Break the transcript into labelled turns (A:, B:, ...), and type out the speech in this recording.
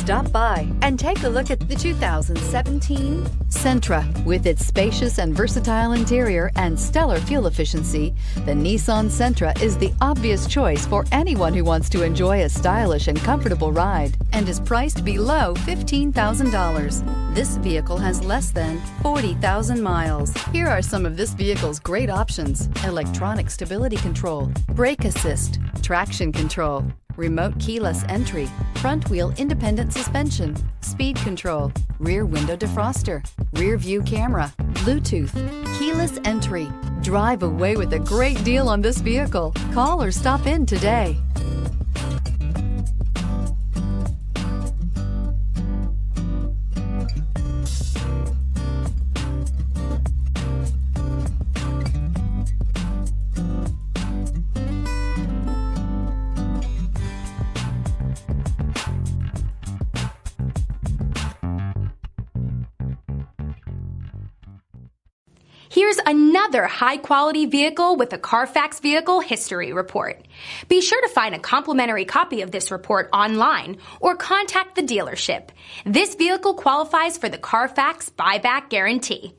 A: Stop by and take a look at the 2017 Sentra. With its spacious and versatile interior and stellar fuel efficiency, the Nissan Sentra is the obvious choice for anyone who wants to enjoy a stylish and comfortable ride and is priced below $15,000. This vehicle has less than 40,000 miles. Here are some of this vehicle's great options: electronic stability control, brake assist, traction control, remote keyless entry, front wheel independent suspension, speed control, rear window defroster, rear view camera, Bluetooth, keyless entry. Drive away with a great deal on this vehicle. Call or stop in today.
B: Here's another high-quality vehicle with a CARFAX Vehicle History Report. Be sure to find a complimentary copy of this report online or contact the dealership. This vehicle qualifies for the CARFAX Buyback Guarantee.